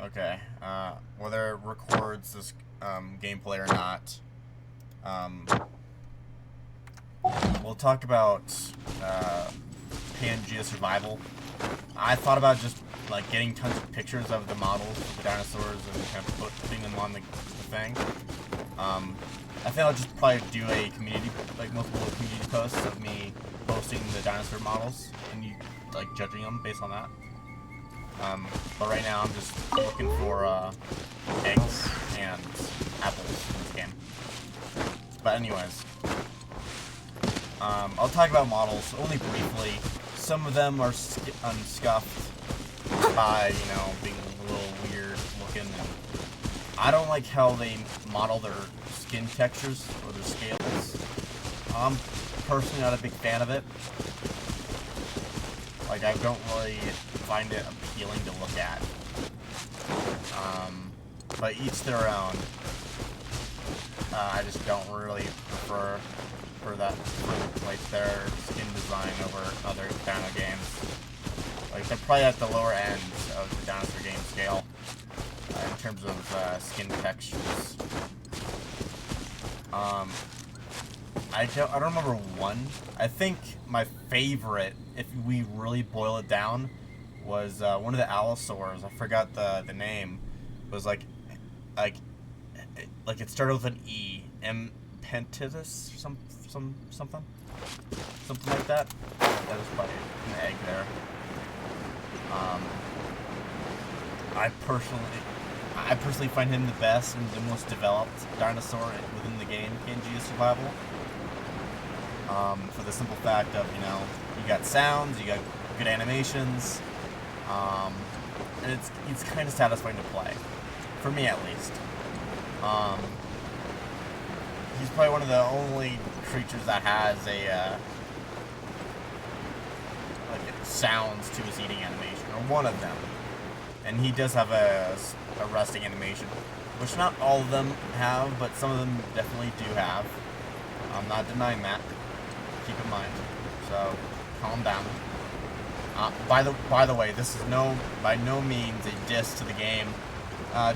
Okay. Whether it records this gameplay or not, we'll talk about Pangea survival. I thought about just like getting tons of pictures of the models of the dinosaurs and kind of putting them on the thing. I think I'll just probably do a community, like multiple community posts of me posting the dinosaur models and you like judging them based on that. But right now I'm just looking for eggs and apples in this game. But anyways, I'll talk about models only briefly. Some of them are unscuffed by, you know, being a little weird looking. And I don't like how they model their skin textures or their scales. I'm personally not a big fan of it. Like, I don't really find it appealing to look at. But each their own. I just don't really prefer like their skin design over other dino games. Like, they're probably at the lower end of the dinosaur game scale in terms of skin textures. I don't remember one. I think my favorite, if we really boil it down, was one of the Allosaurs. I forgot the name. It was like it started with an E. Pentidus, something like that. That was probably an egg there. I personally find him the best and the most developed dinosaur within the game, Pangea Survival. For the simple fact of, you know, you got sounds, you got good animations, and it's kind of satisfying to play, for me at least. He's probably one of the only creatures that has like sounds to his eating animation, or one of them. And he does have a resting animation, which not all of them have, but some of them definitely do have. I'm not denying that. Keep in mind. So, calm down. By the way, this is by no means a diss to the game.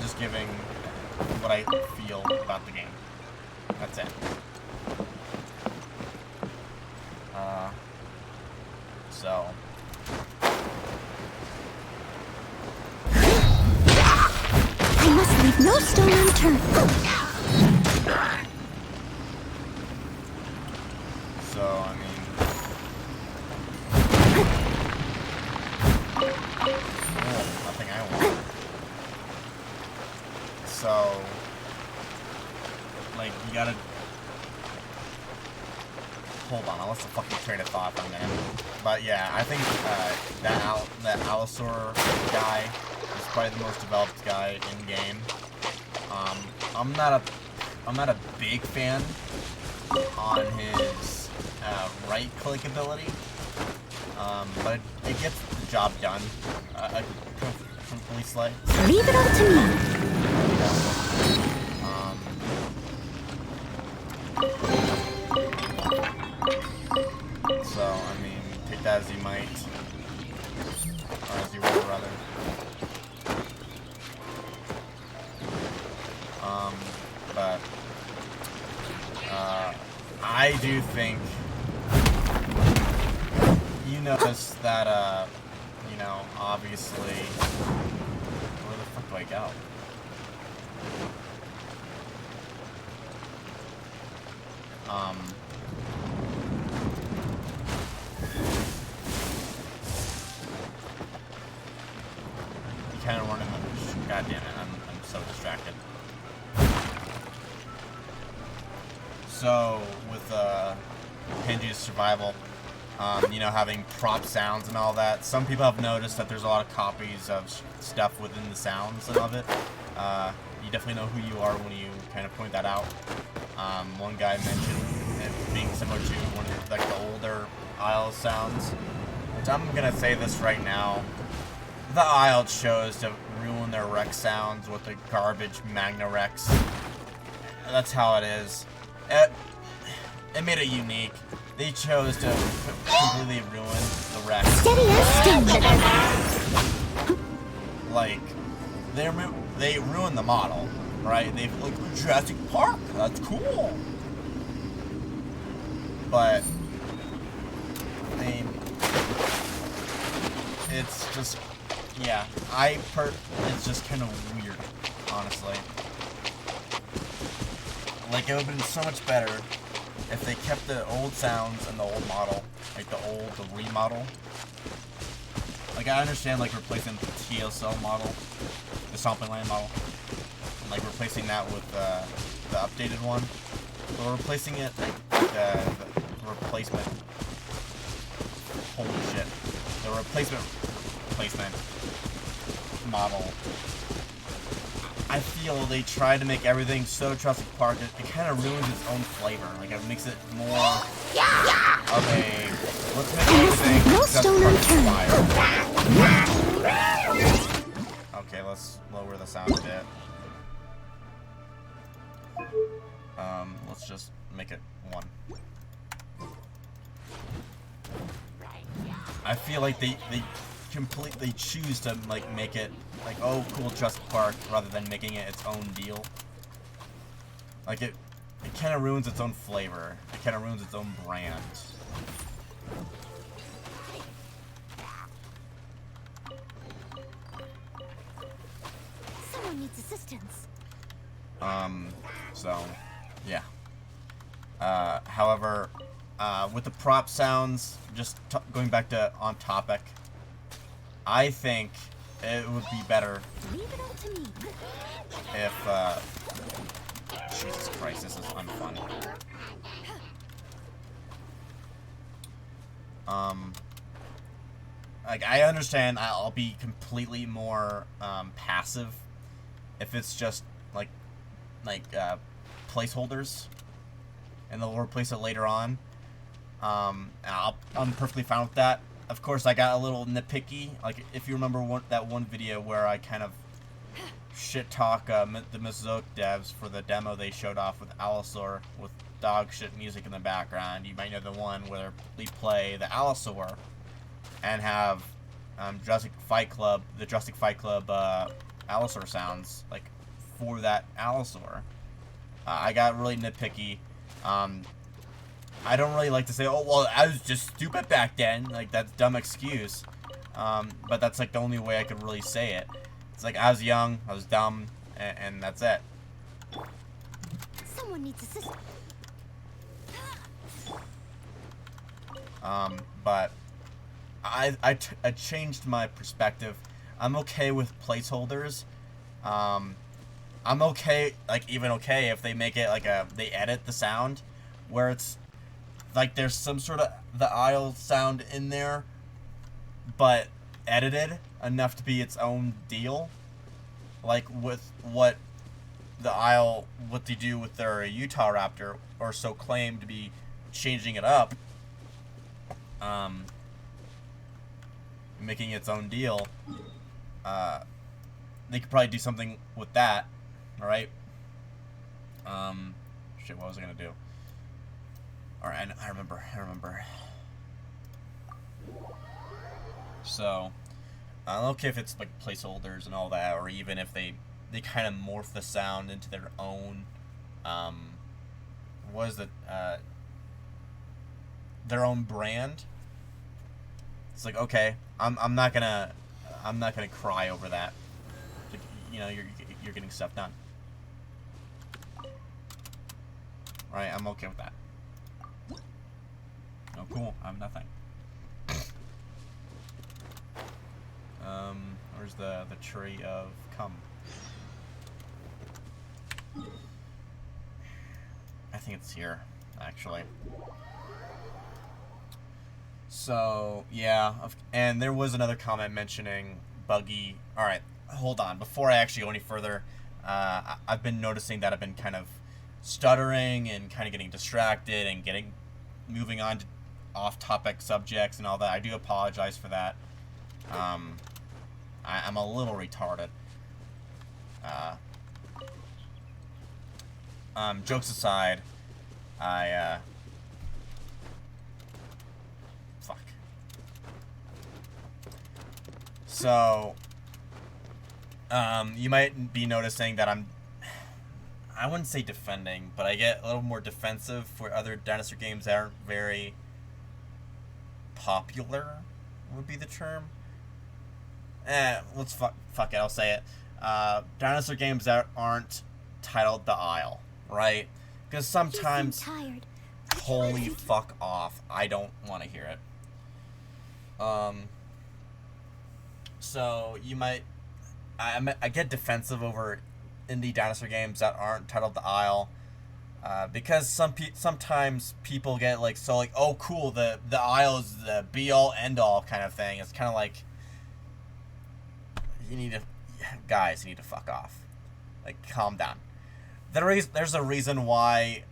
Just giving what I feel about the game. That's it. So. I must leave no stone unturned. So, I mean. Oh, nothing I want. So. Like, you gotta. Hold on, I lost the fucking train of thought for a minute. But yeah, I think that Allosaur guy is probably the most developed guy in game. I'm not a big fan on his right click ability, but it gets the job done. Complete slay. Leave it all to me. So, I mean, take that as you might. Or as you will, rather. But, I do think you notice that, you know, obviously, where the fuck do I go? You kind of run in the... God damn it, I'm so distracted. So, with Pangea's survival, you know, having prop sounds and all that, some people have noticed that there's a lot of copies of stuff within the sounds and of it. You definitely know who you are when you kind of point that out. One guy mentioned it being similar to one of the, like, the older Isle sounds, which I'm gonna say this right now. The Isle chose to ruin their Rex sounds with the garbage Magna Rex. That's how it is. It made it unique. They chose to completely ruin the Rex. Steady as stone. Like, they ruined the model, right? They've like Jurassic Park. That's cool. But I mean, it's just, yeah. It's just kind of weird, honestly. Like, it would have been so much better if they kept the old sounds and the old model, like the remodel. Like, I understand, like, replacing the TSL model, the Stomping Land model, and, like, replacing that with the updated one. But replacing it, like, the replacement, holy shit, the replacement model, I feel they try to make everything so Jurassic Park, it kind of ruins its own flavor. Like, it makes it more of a, let's make everything Jurassic Park inspired. Okay, let's lower the sound a bit. Let's just make it 1. I feel like they completely choose to, like, make it like, oh, cool, Jurassic Park, rather than making it its own deal. Like, it kind of ruins its own flavor. It kind of ruins its own brand. Someone needs assistance. So, yeah. However, with the prop sounds, just going back to on topic, I think it would be better if, Jesus Christ, this is unfun. Like, I understand I'll be completely more, passive if it's just, like, placeholders, and they'll replace it later on. I'm perfectly fine with that. Of course, I got a little nitpicky. Like, if you remember that one video where I kind of shit talk the Mesozoic devs for the demo they showed off with Allosaur with dog shit music in the background. You might know the one where we play the Allosaur and have the Jurassic Fight Club Allosaur sounds, like, for that Allosaur. I got really nitpicky. I don't really like to say, oh, well, I was just stupid back then. Like, that's a dumb excuse. But that's, like, the only way I could really say it. It's like, I was young, I was dumb, and that's it. Someone needs assistance. But I changed my perspective. I'm okay with placeholders. I'm okay, like, even okay if they make it, like, they edit the sound where it's like there's some sort of the aisle sound in there, but edited enough to be its own deal. Like with what they do with their Utah Raptor, or so claim to be changing it up, making its own deal. They could probably do something with that, alright? Shit, what was I gonna do? Alright, I remember. So, I'm okay if it's like placeholders and all that, or even if they kind of morph the sound into their own, what is it, their own brand. It's like, okay, I'm not gonna cry over that. Like, you know, you're getting stuff done. Right, I'm okay with that. Oh, cool. I have nothing. Where's the tree of cum? I think it's here, actually. So, yeah. And there was another comment mentioning buggy. Alright, hold on. Before I actually go any further, I've been noticing that I've been kind of stuttering and kind of getting distracted and moving on to off-topic subjects and all that. I do apologize for that. I'm a little retarded. Jokes aside, fuck. So, You might be noticing that I wouldn't say defending, but I get a little more defensive for other dinosaur games that aren't very popular, would be the term. Let's fuck it, I'll say it. Dinosaur games that aren't titled The Isle, right? Because sometimes, tired. holy fuck off, I don't want to hear it. So you might, I get defensive over indie dinosaur games that aren't titled The Isle, because sometimes people get like, so like, oh cool, the Isle is the be all end all kind of thing. It's kind of like, you need to fuck off, like calm down. There's a reason why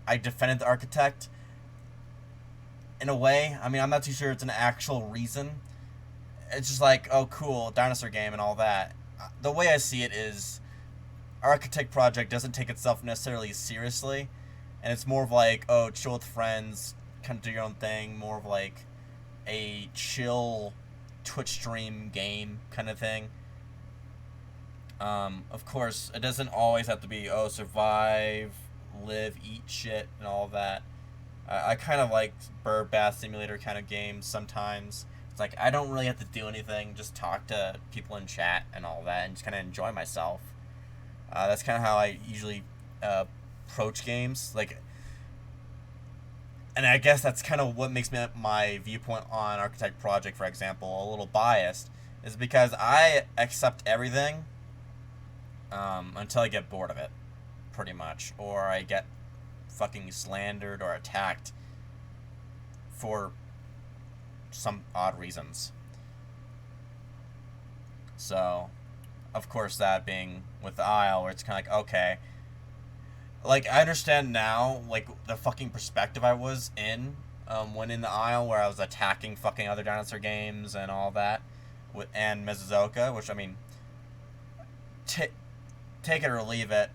I defended the Architect. In a way, I mean, I'm not too sure it's an actual reason. It's just like, oh cool, dinosaur game and all that. The way I see it is, Architect Project doesn't take itself necessarily seriously, and it's more of like, oh, chill with friends, kind of do your own thing, more of like a chill Twitch stream game kind of thing. Of course, it doesn't always have to be, oh, survive, live, eat shit, and all that. I kind of like bird bath simulator kind of games sometimes. It's like, I don't really have to do anything, just talk to people in chat and all that, and just kind of enjoy myself. That's kind of how I usually approach games. Like, and I guess that's kind of what makes my viewpoint on Architect Project, for example, a little biased, is because I accept everything until I get bored of it, pretty much, or I get fucking slandered or attacked for some odd reasons. So, of course, that being with the Isle, where it's kind of like, okay, like, I understand now, like, the fucking perspective I was in when in the Isle, where I was attacking fucking other dinosaur games and all that, and Mesozoica, which, I mean, take it or leave it,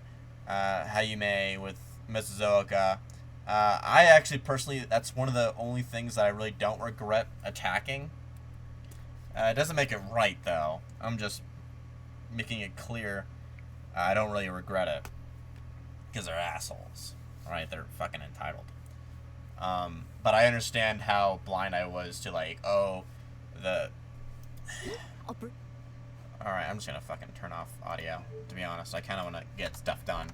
how you may with Mesozoica. I actually, personally, that's one of the only things that I really don't regret attacking. It doesn't make it right, though. I'm just making it clear I don't really regret it. Because they're assholes. Alright, they're fucking entitled. But I understand how blind I was to, like, oh, the... Alright, I'm just gonna fucking turn off audio, to be honest. I kinda wanna get stuff done.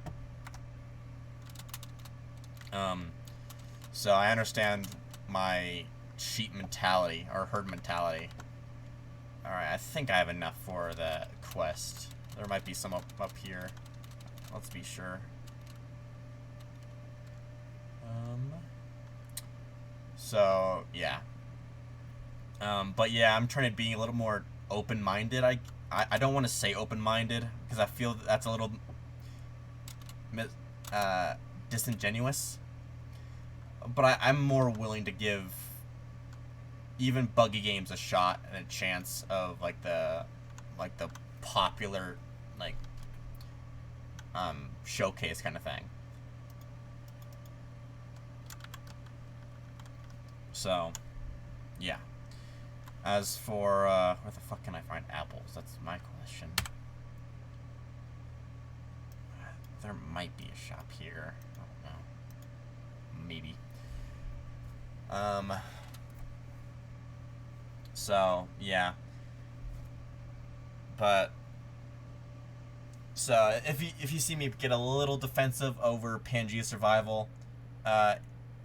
So I understand my sheep mentality, or herd mentality. Alright, I think I have enough for the quest. There might be some up here. Let's be sure. So, yeah. But yeah, I'm trying to be a little more open-minded. I don't want to say open-minded, because I feel that's a little disingenuous. But I'm more willing to give even buggy games a shot and a chance of like the popular like showcase kind of thing. So yeah. As for where the fuck can I find apples? That's my question. There might be a shop here. I don't know. Maybe. So, yeah. But, so, if you see me get a little defensive over Pangea Survival,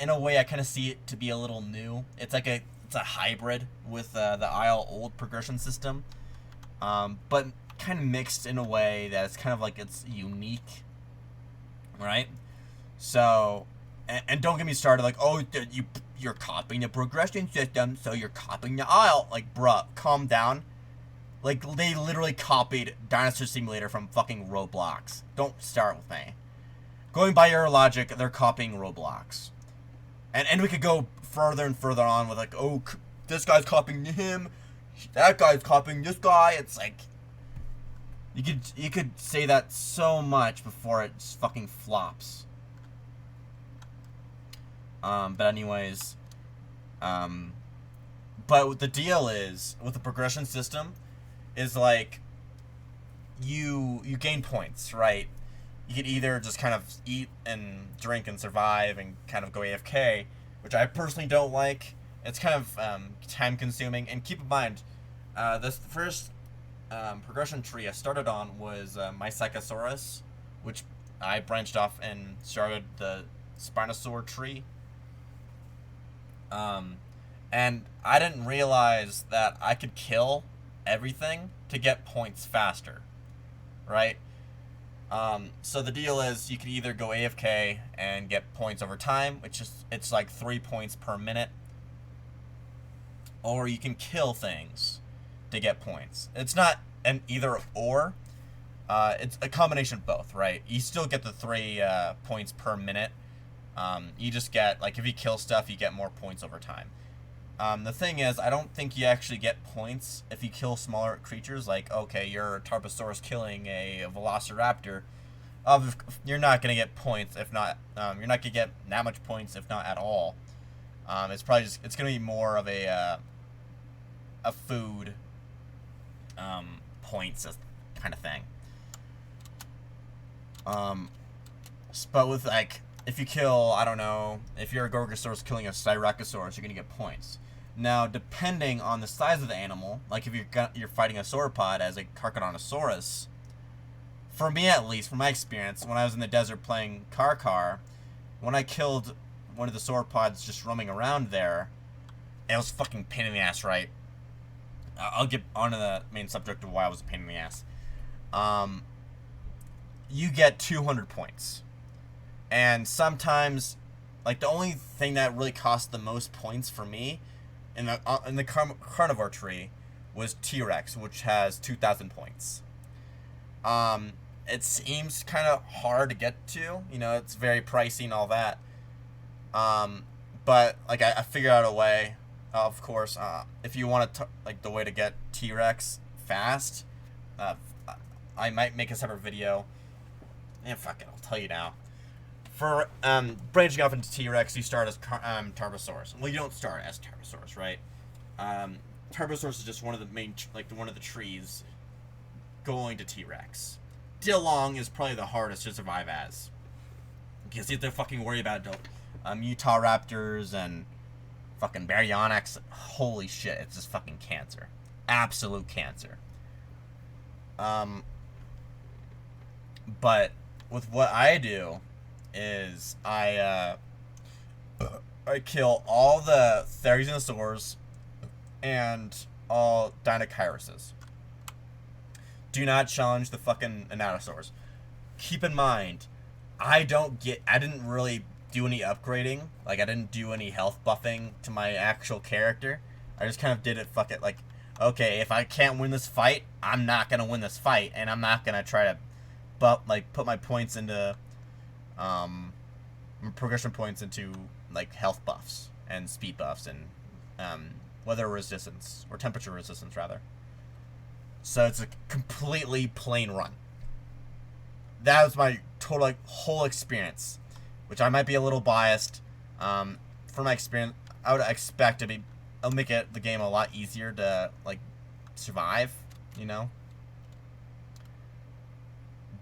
in a way I kind of see it to be a little new. It's like it's a hybrid with the Isle old progression system, but kind of mixed in a way that it's kind of like it's unique, right? So, and don't get me started like, oh, you're copying the progression system, so you're copying the Isle. Like, bruh, calm down. Like, they literally copied Dinosaur Simulator from fucking Roblox. Don't start with me. Going by your logic, they're copying Roblox. And we could go further and further on with like, oh, this guy's copying him, that guy's copying this guy. It's like, you could say that so much before it just fucking flops. But anyways, but the deal is, with the progression system, is like, you gain points, right? You could either just kind of eat and drink and survive and kind of go AFK, which I personally don't like. It's kind of time consuming. And keep in mind, this first progression tree I started on was my Psychosaurus, which I branched off and started the Spinosaur tree. And I didn't realize that I could kill everything to get points faster, right? So the deal is you can either go AFK and get points over time, which is, it's like 3 points per minute, or you can kill things to get points. It's not an either or, it's a combination of both, right? You still get the 3 points per minute. You just get, like, if you kill stuff, you get more points over time. The thing is, I don't think you actually get points if you kill smaller creatures. Like, okay, you're a Tarbosaurus killing a Velociraptor. You're not going to get points if not, you're not going to get that much points if not at all. It's probably just, it's going to be more of a food, points kind of thing. But with, like, if you kill, I don't know, if you're a Gorgosaurus killing a Styracosaurus, you're going to get points. Now, depending on the size of the animal, like if you're fighting a sauropod as a Carcharodontosaurus, for me at least, from my experience, when I was in the desert playing Car, when I killed one of the sauropods just roaming around there, it was fucking pain in the ass, right? I'll get on to the main subject of why it was a pain in the ass. You get 200 points. And sometimes, like, the only thing that really cost the most points for me in the carnivore tree was T-Rex, which has 2,000 points. It seems kind of hard to get to. You know, it's very pricey and all that. But, like, I figured out a way, of course. If you want to, like, the way to get T-Rex fast, I might make a separate video. And fuck it, I'll tell you now. For branching off into T-Rex, you start as Tarbosaurus. Well, you don't start as Tarbosaurus, right? Tarbosaurus is just one of the main, one of the trees going to T-Rex. Dilong is probably the hardest to survive as, because you have to fucking worry about Utah Raptors and fucking Baryonyx. Holy shit, it's just fucking cancer. Absolute cancer. But with what I do is I kill all the Therizinosaurs and all Dinosaurs. Do not challenge the fucking Anatosaurs. Keep in mind, I didn't really do any upgrading. Like, I didn't do any health buffing to my actual character. I just kind of did it, fuck it, like, okay, if I can't win this fight, I'm not gonna win this fight, and I'm not gonna try to put my points into progression points into, like, health buffs and speed buffs and weather resistance, or temperature resistance rather. So it's a completely plain run. That was my total, like, whole experience, which I might be a little biased. From my experience, I would expect it'll make the game a lot easier to, like, survive, you know?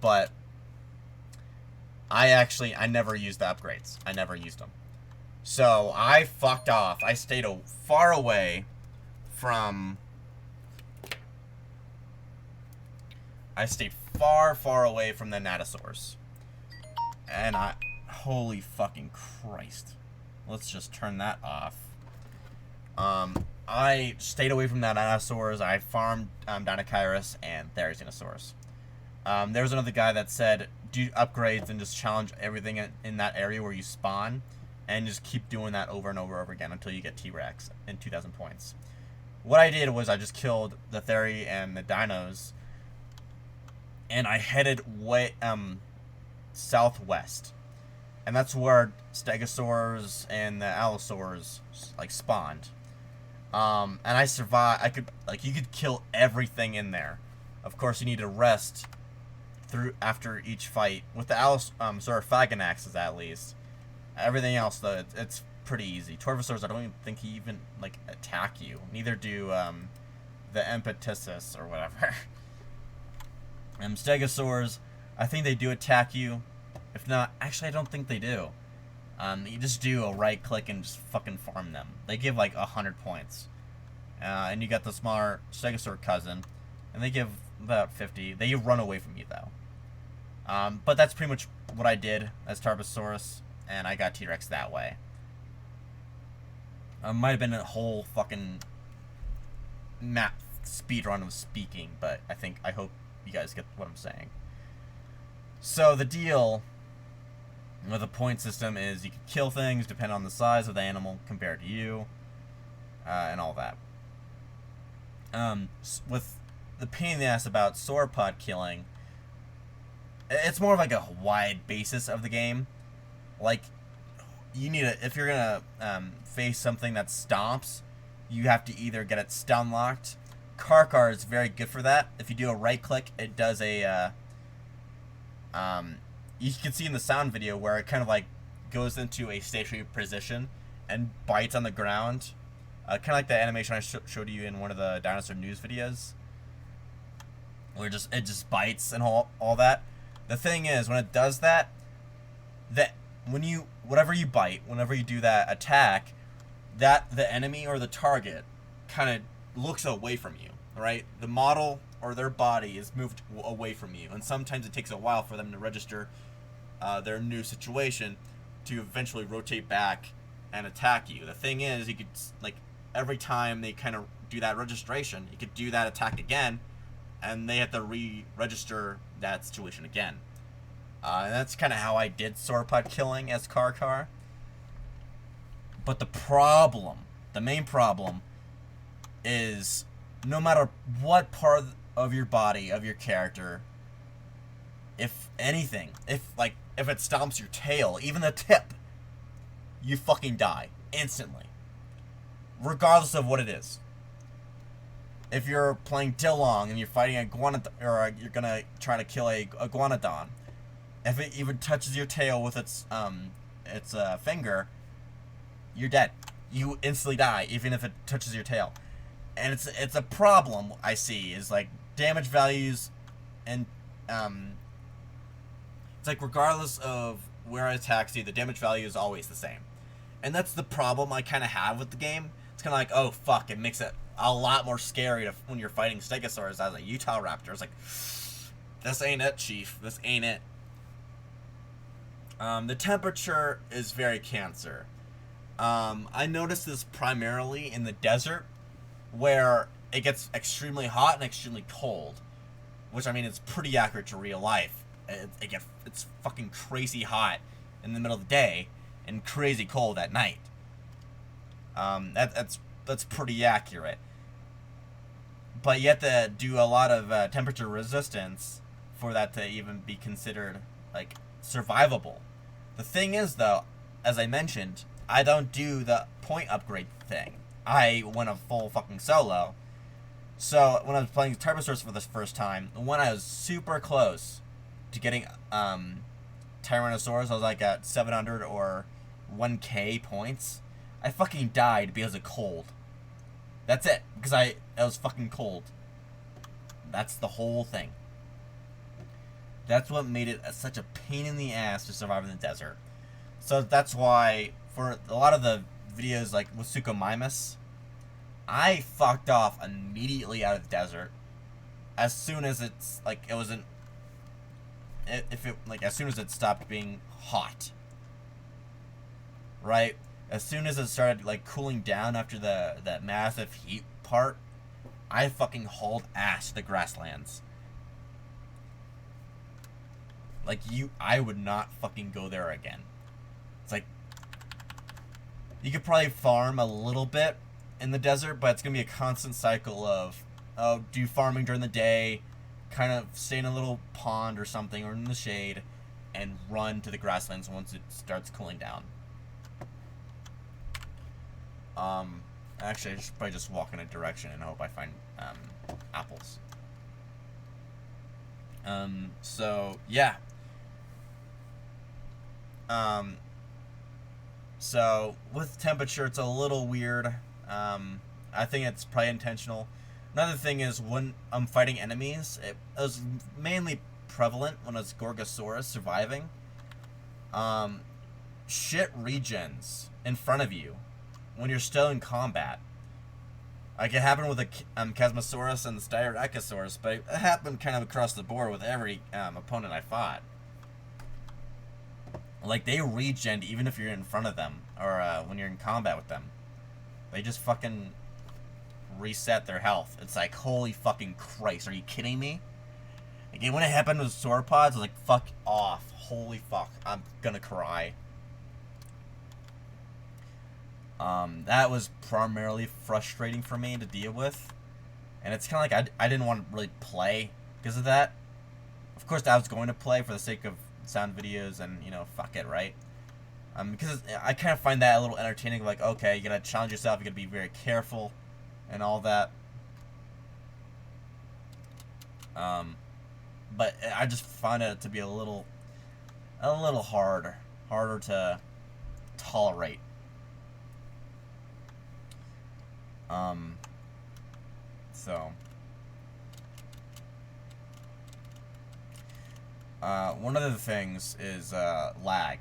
But I never used the upgrades. I never used them. So I fucked off. I stayed far away from... far away from the Natosaurs. And holy fucking Christ. Let's just turn that off. I stayed away from the Dinosaurs. I farmed Dinosaurs and Therizinosaurs. There was another guy that said, do upgrades and just challenge everything in that area where you spawn, and just keep doing that over and over again until you get T-Rex and 2,000 points. What I did was I just killed the Theri and the Dinos, and I headed way southwest, and that's where Stegosaurs and the Allosaurs, like, spawned. And I survived. You could kill everything in there. Of course, you need to rest after each fight. With the Saurophagonaxes, at least. Everything else, though, it's pretty easy. Torvosaurs, I don't even think he even, like, attack you. Neither do the Empetisis or whatever. Stegosaurs, I think they do attack you. If not, actually I don't think they do. You just do a right click and just fucking farm them. They give like 100 points. And you got the smaller Stegosaur cousin, and they give about 50. They run away from you though. But that's pretty much what I did as Tarbosaurus, and I got T-Rex that way. Might have been a whole fucking map speedrun of speaking, but I hope you guys get what I'm saying. So the deal with the point system is you can kill things depending on the size of the animal compared to you, and all that. With the pain in the ass about sauropod killing, it's more of like a wide basis of the game. Like, you need if you're gonna face something that stomps, you have to either get it stun locked. Karkar is very good for that. If you do a right click, it does a you can see in the sound video where it kind of like goes into a stationary position and bites on the ground. Kind of like the animation I showed you in one of the dinosaur news videos, where it just bites and all that. The thing is, when it does that, whatever you bite, whenever you do that attack, that the enemy or the target kind of looks away from you, right? The model or their body is moved away from you, and sometimes it takes a while for them to register their new situation to eventually rotate back and attack you. The thing is, you could, like, every time they kind of do that registration, you could do that attack again, and they have to re-register that situation again. And that's kind of how I did sauropod killing as Karkar. But the main problem, is no matter what part of your body, of your character, if anything, if it stomps your tail, even the tip, you fucking die instantly, regardless of what it is. If you're playing Dillong and you're fighting a or you're gonna try to kill a iguanodon, if it even touches your tail with its finger, you're dead. You instantly die, even if it touches your tail. And it's a problem I see, is like damage values, and it's like regardless of where it attacks you, the damage value is always the same. And that's the problem I kind of have with the game. It's kind of like, oh fuck, it makes it a lot more scary when you're fighting Stegosaurs as a Utah Raptor. It's like, this ain't it, Chief. This ain't it. The temperature is very Cancer. I noticed this primarily in the desert, where it gets extremely hot and extremely cold, which, I mean, it's pretty accurate to real life. It's fucking crazy hot in the middle of the day and crazy cold at night. That's pretty accurate. But you have to do a lot of temperature resistance for that to even be considered, like, survivable. The thing is, though, as I mentioned, I don't do the point upgrade thing. I went a full fucking solo. So when I was playing Tarbosaurus for the first time, when I was super close to getting Tyrannosaurus, I was like at 700 or 1k points, I fucking died because of cold. That's it, because it was fucking cold. That's the whole thing. That's what made it such a pain in the ass to survive in the desert. So that's why, for a lot of the videos, like with Tsukubamus, I fucked off immediately out of the desert as soon as it's, like, it wasn't, as soon as it stopped being hot. Right? As soon as it started, like, cooling down after that massive heat part, I fucking hauled ass to the grasslands. Like, I would not fucking go there again. It's like, you could probably farm a little bit in the desert, but it's gonna be a constant cycle of do farming during the day, kind of stay in a little pond or something, or in the shade, and run to the grasslands once it starts cooling down. Actually, I should probably just walk in a direction and hope I find apples. So yeah. So with temperature, it's a little weird. I think it's probably intentional. Another thing is when I'm fighting enemies, it was mainly prevalent when it was Gorgosaurus surviving. Shit regens in front of you when you're still in combat. Like it happened with the Chasmosaurus and the Styracosaurus, but it happened kind of across the board with every opponent I fought. Like they regen even if you're in front of them or when you're in combat with them. They just fucking reset their health. It's like, holy fucking Christ, are you kidding me? Like when it happened with sauropods, I was like, fuck off. Holy fuck, I'm gonna cry. That was primarily frustrating for me to deal with. And it's kind of like I didn't want to really play because of that. Of course, I was going to play for the sake of sound videos and, you know, fuck it, right? Because I kind of find that a little entertaining. Like, okay, you gotta challenge yourself, you gotta be very careful and all that. But I just find it to be a little harder to tolerate. So one of the things is lag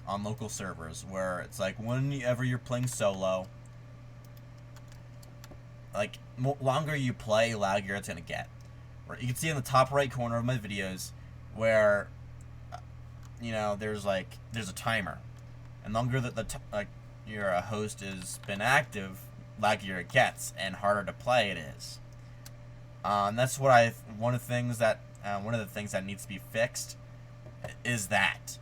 on local servers, where it's like whenever you're playing solo, like longer you play, laggier it's gonna get. Right? You can see in the top right corner of my videos where you know there's a timer, and longer that your host has been active, laggier it gets and harder to play it is. That's what one of the things that needs to be fixed is that,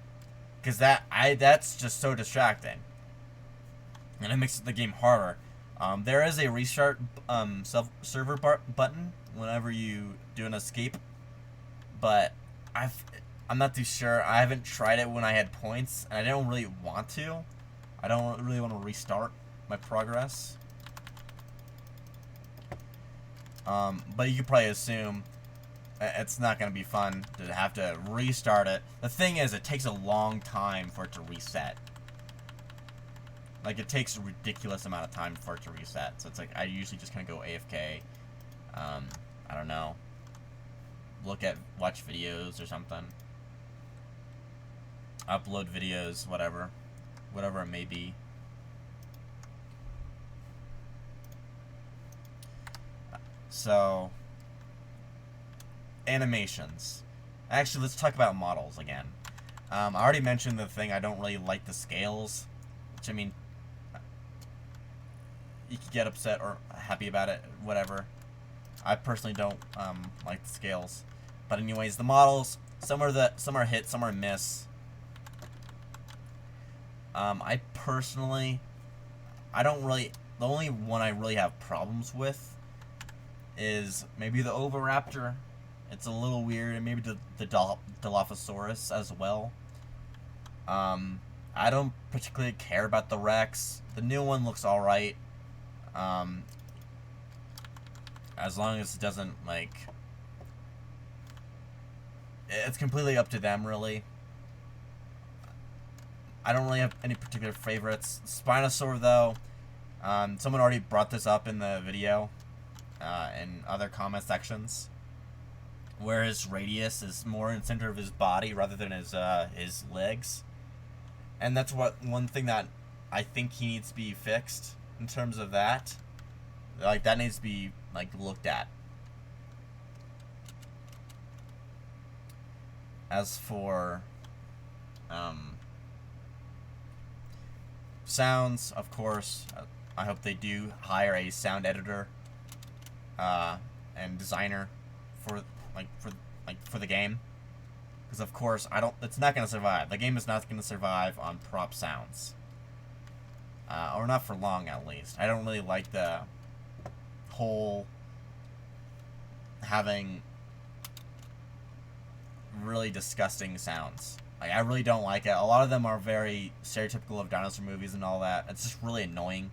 because that's just so distracting, and it makes the game harder. There is a restart server button whenever you do an escape, but I'm not too sure. I haven't tried it when I had points, and I don't really want to. I don't really want to restart my progress. But you can probably assume it's not going to be fun to have to restart it. The thing is, it takes a long time for it to reset. Like, it takes a ridiculous amount of time for it to reset. So it's like, I usually just kind of go AFK. I don't know. Watch videos or something. Upload videos, whatever it may be. So, animations. Actually, let's talk about models again. I already mentioned the thing, I don't really like the scales. Which, I mean, you could get upset or happy about it, whatever. I personally don't like the scales. But anyways, the models, some are hit, some are miss. I personally, the only one I really have problems with is maybe the Oviraptor. It's a little weird, and maybe the Dilophosaurus as well. I don't particularly care about the Rex. The new one looks alright. As long as it doesn't, like... It's completely up to them, really. I don't really have any particular favorites. Spinosaur, though, someone already brought this up in the video, in other comment sections, where his radius is more in the center of his body rather than his legs. And that's one thing that I think he needs to be fixed in terms of that. Like, that needs to be, like, looked at. As for sounds, of course, I hope they do hire a sound editor and designer for the game, because of course it's not going to survive. The game is not going to survive on prop sounds, or not for long at least. I don't really like the whole having really disgusting sounds. Like, I really don't like it. A lot of them are very stereotypical of dinosaur movies and all that. It's just really annoying,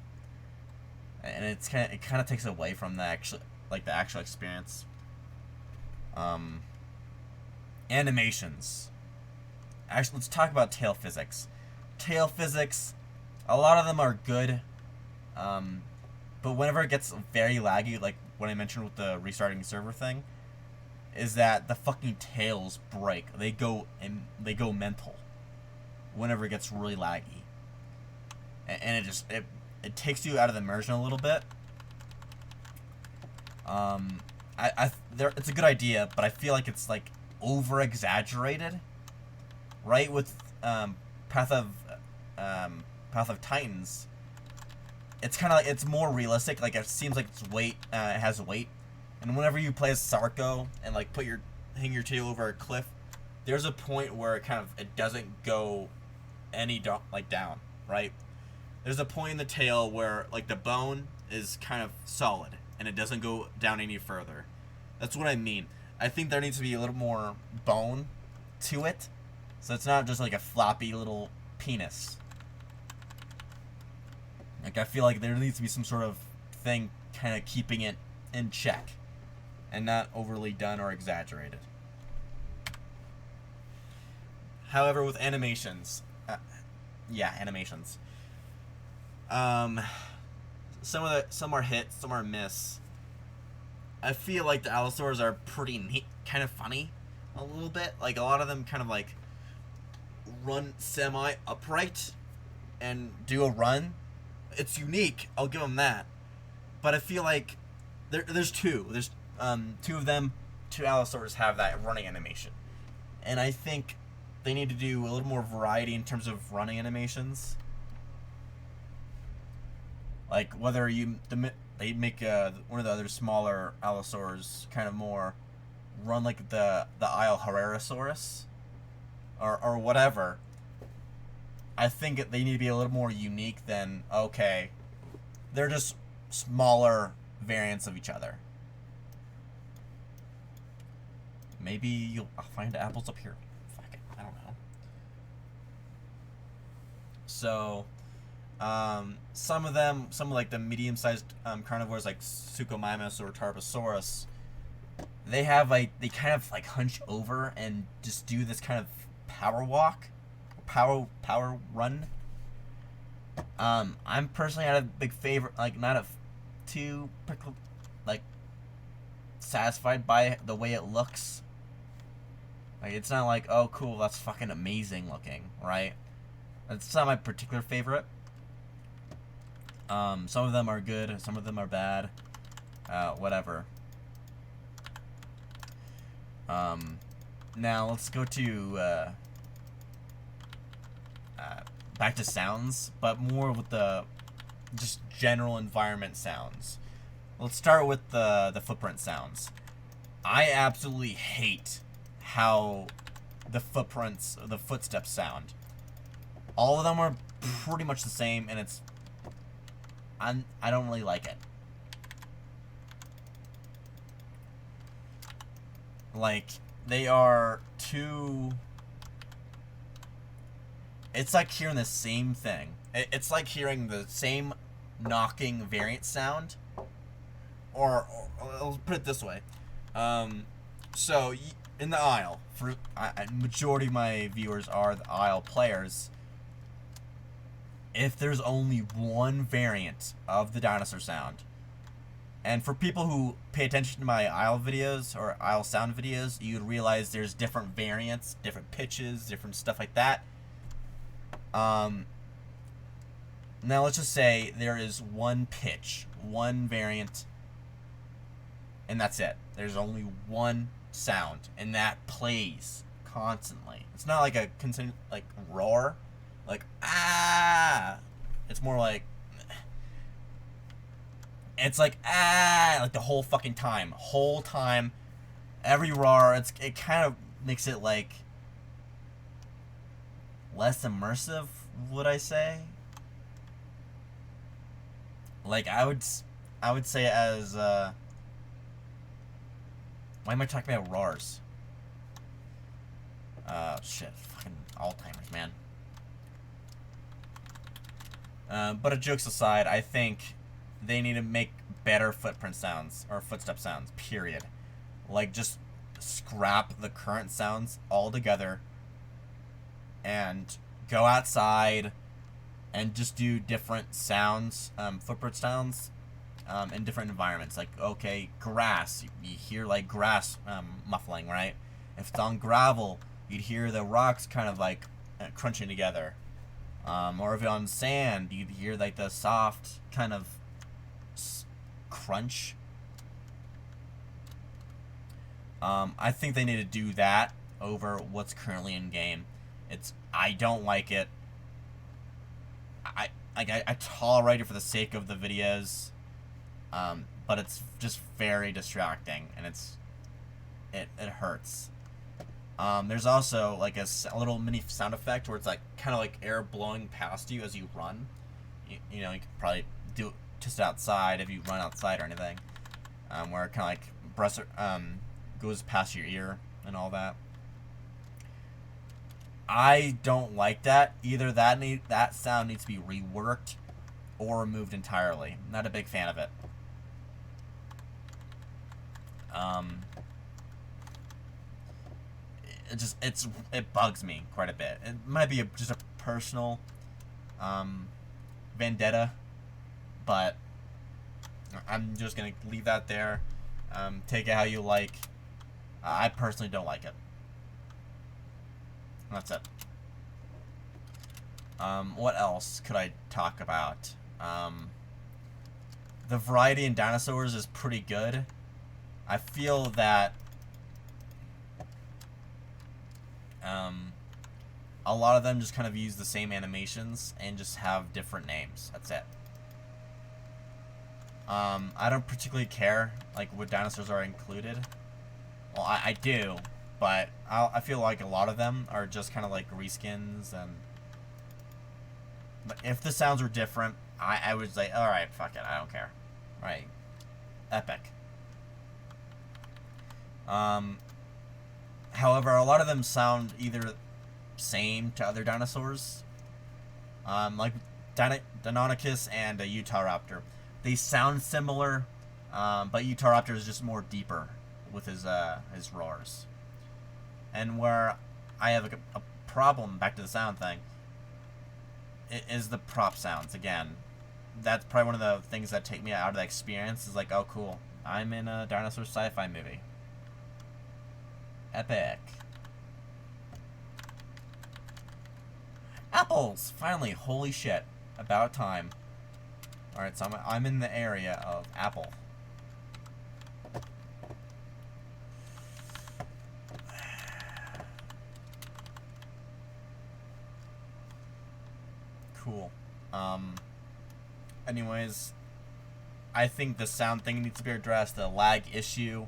and it kind of takes away from the actual experience. Animations. Actually, let's talk about tail physics. Tail physics, a lot of them are good, but whenever it gets very laggy, like what I mentioned with the restarting server thing, is that the fucking tails break. They go mental whenever it gets really laggy, and it takes you out of the immersion a little bit. It's a good idea, but I feel like it's like over exaggerated, right? With Path of Titans, it's kind of like, it's more realistic. Like, it seems like it has weight, and whenever you play as Sarko and like hang your tail over a cliff, there's a point where it doesn't go down, right? There's a point in the tail where like the bone is kind of solid and it doesn't go down any further. That's what I mean. I think there needs to be a little more bone to it, so it's not just like a floppy little penis. Like, I feel like there needs to be some sort of thing kind of keeping it in check and not overly done or exaggerated. However, with animations, animations. Some are hit, some are miss. I feel like the Allosaurs are pretty neat, kind of funny, a little bit. Like, a lot of them kind of like run semi-upright and do a run. It's unique, I'll give them that. But I feel like there's two of them, two Allosaurs have that running animation, and I think they need to do a little more variety in terms of running animations. Like, whether they make one of the other smaller Allosaurs kind of more run like the Isle Herrerasaurus or whatever. I think they need to be a little more unique than, okay, they're just smaller variants of each other. Maybe I'll find apples up here. Fuck it, I don't know. So, some of like the medium-sized carnivores like Tsukubamus or Tarbosaurus, they kind of like hunch over and just do this kind of power walk, power run. I'm personally not a big favorite, like not too like satisfied by the way it looks. Like, it's not like, oh cool, that's fucking amazing looking, right? It's not my particular favorite. Some of them are good, some of them are bad. Whatever. Now let's go to back to sounds, but more with the just general environment sounds. Let's start with the footprint sounds. I absolutely hate how the footsteps sound. All of them are pretty much the same, and I don't really like it. Like, they are too... It's like hearing the same thing. It's like hearing the same knocking variant sound. Or I'll put it this way. So, in the aisle, majority of my viewers are the aisle players. If there's only one variant of the dinosaur sound, and for people who pay attention to my aisle videos or aisle sound videos, you'd realize there's different variants, different pitches, different stuff like that. Now let's just say there is one pitch, one variant, and that's it. There's only one sound, and that plays constantly. It's not like a continuous like roar, like ah. It's more like it's like ah, like the whole fucking time, every roar. It kind of makes it like less immersive, would I say? Like, I would say as why am I talking about roars? Shit, fucking Alzheimer's, man. But jokes aside, I think they need to make better footprint sounds or footstep sounds, period. Like, just scrap the current sounds altogether and go outside and just do different sounds, footprint sounds. in different environments. Like, okay, grass, you hear like grass muffling, right? If it's on gravel, you'd hear the rocks kind of like crunching together. Or if it's on sand, you'd hear like the soft kind of crunch. I think they need to do that over what's currently in game. I don't like it. I tolerate it for the sake of the videos, but it's just very distracting, and it hurts. There's also like a little mini sound effect where it's like kind of like air blowing past you as you run. You know, you could probably do it just outside if you run outside or anything, where it kind of like goes past your ear and all that. I don't like that. Either that sound needs to be reworked or removed entirely. I'm not a big fan of it. It bugs me quite a bit. It might be just a personal vendetta, but I'm just gonna leave that there. Take it how you like. I personally don't like it. That's it. What else could I talk about? The variety in Dinosaurs is pretty good. I feel that a lot of them just kind of use the same animations and just have different names. That's it. I don't particularly care like what dinosaurs are included. Well, I do, but I feel like a lot of them are just kind of like reskins. And but if the sounds were different, I would say, all right, fuck it, I don't care. Right? Epic. However, a lot of them sound either same to other dinosaurs, like Deinonychus and Utahraptor. They sound similar, but Utahraptor is just more deeper with his roars. And where I have a problem, back to the sound thing, is the prop sounds. Again, that's probably one of the things that take me out of the experience. Is like, oh cool, I'm in a dinosaur sci-fi movie. Epic. Apples! Finally, holy shit. About time. Alright, so I'm in the area of apple. Cool. Anyways, I think the sound thing needs to be addressed. The lag issue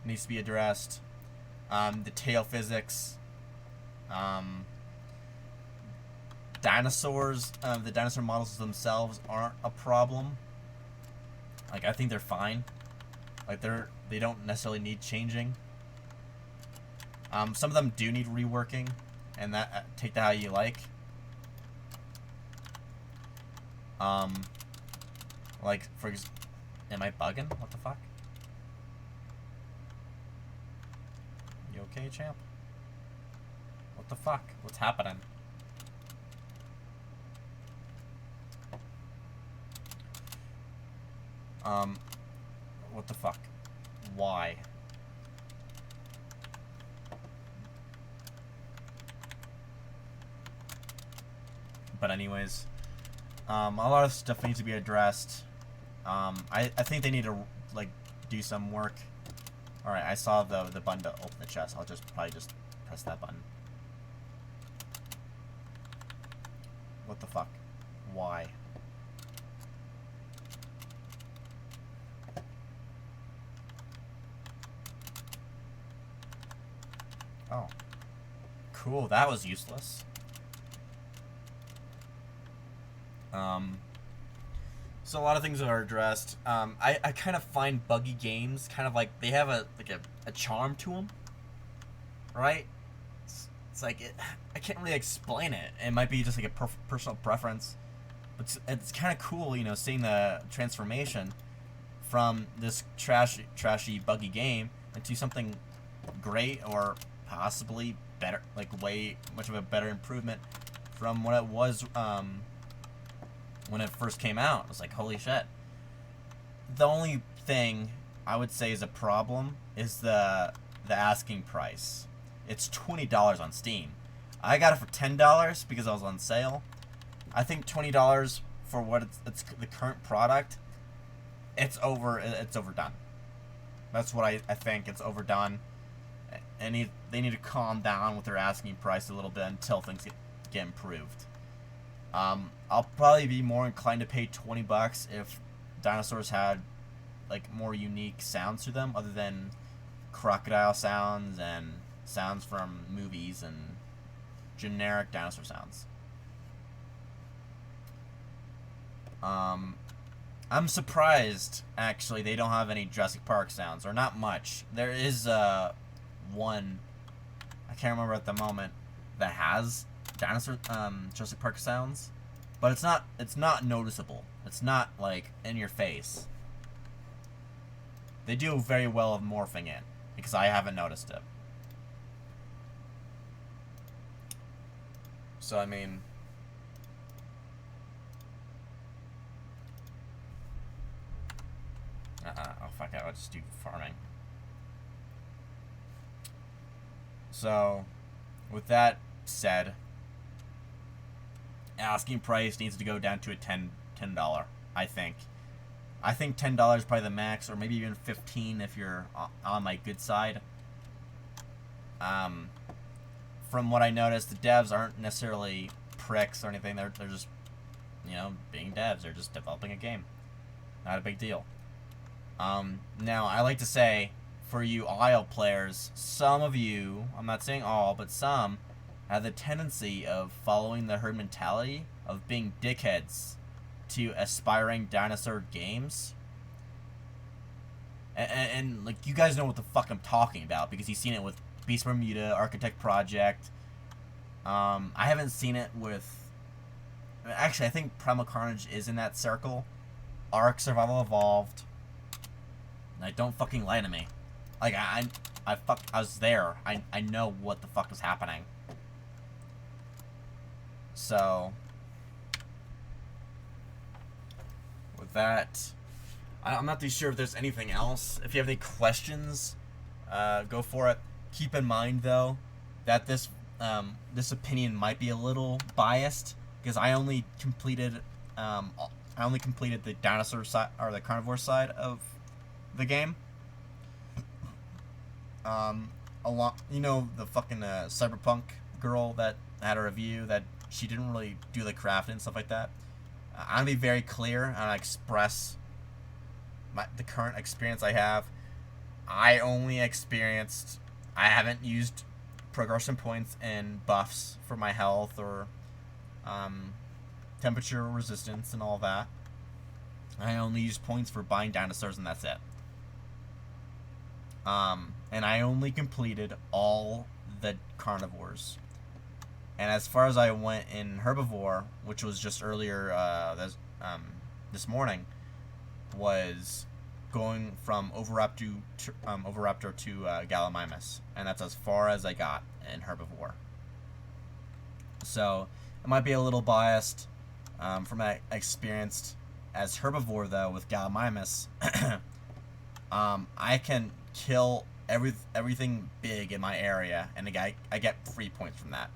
needs to be addressed. The tail physics. Dinosaurs, the dinosaur models themselves aren't a problem. Like, I think they're fine. Like, they don't necessarily need changing. Some of them do need reworking, and that take that how you like. Like, for example, am I bugging? What the fuck? You okay, champ? What the fuck? What's happening? What the fuck? Why? But anyways, a lot of stuff needs to be addressed. I think they need to, like, do some work. Alright, I saw the button to open the chest. I'll probably just press that button. What the fuck? Why? Oh. Cool, that was useless. So a lot of things are addressed. I kind of find buggy games kind of like they have a charm to them, right? It's like I can't really explain it. It might be just like a personal preference, but it's kind of cool, you know, seeing the transformation from this trashy buggy game into something great or possibly better, like way much of a better improvement from what it was when it first came out. It was like, holy shit. the only thing I would say is a problem is the asking price. It's $20 on Steam. I got it for $10 because I was on sale. I think $20 for what it's the current product, it's overdone. That's what I think. It's overdone. And they need to calm down with their asking price a little bit until things get improved. I'll probably be more inclined to pay $20 if Dinosaurs had like more unique sounds to them other than crocodile sounds and sounds from movies and generic dinosaur sounds. I'm surprised actually they don't have any Jurassic Park sounds, or not much. There is one, I can't remember at the moment, that has Jurassic Park sounds, but it's not noticeable. It's not like in your face. They do very well of morphing it, because I haven't noticed it. So I mean, oh fuck it, I'll just do farming. So, with that said, asking price needs to go down to a $10, I think. I think $10 is probably the max, or maybe even $15 if you're on my good side. From what I noticed, the devs aren't necessarily pricks or anything. They're just, you know, being devs. They're just developing a game. Not a big deal. Now, I like to say, for you IO players, some of you, I'm not saying all, but some, have the tendency of following the herd mentality of being dickheads to aspiring dinosaur games. And like, you guys know what the fuck I'm talking about, because you've seen it with Beast Bermuda, Architect Project. I haven't seen it with... Actually, I think Primal Carnage is in that circle. Ark Survival Evolved. Like, don't fucking lie to me. Like, I was there. I know what the fuck was happening. So, with that, I'm not too sure if there's anything else. If you have any questions, go for it. Keep in mind, though, that this opinion might be a little biased, because I only completed the dinosaur side, or the carnivore side of the game. You know, the fucking cyberpunk girl that had a review that she didn't really do the crafting and stuff like that. I'm gonna be very clear and I express the current experience I have. I haven't used progression points and buffs for my health or temperature resistance and all that. I only use points for buying dinosaurs, and that's it. And I only completed all the carnivores. And as far as I went in herbivore, which was just earlier this morning, was going from Oviraptor to Gallimimus, and that's as far as I got in herbivore. So it might be a little biased from my experience as herbivore, though, with Gallimimus. I can kill everything big in my area, and I get 3 points from that.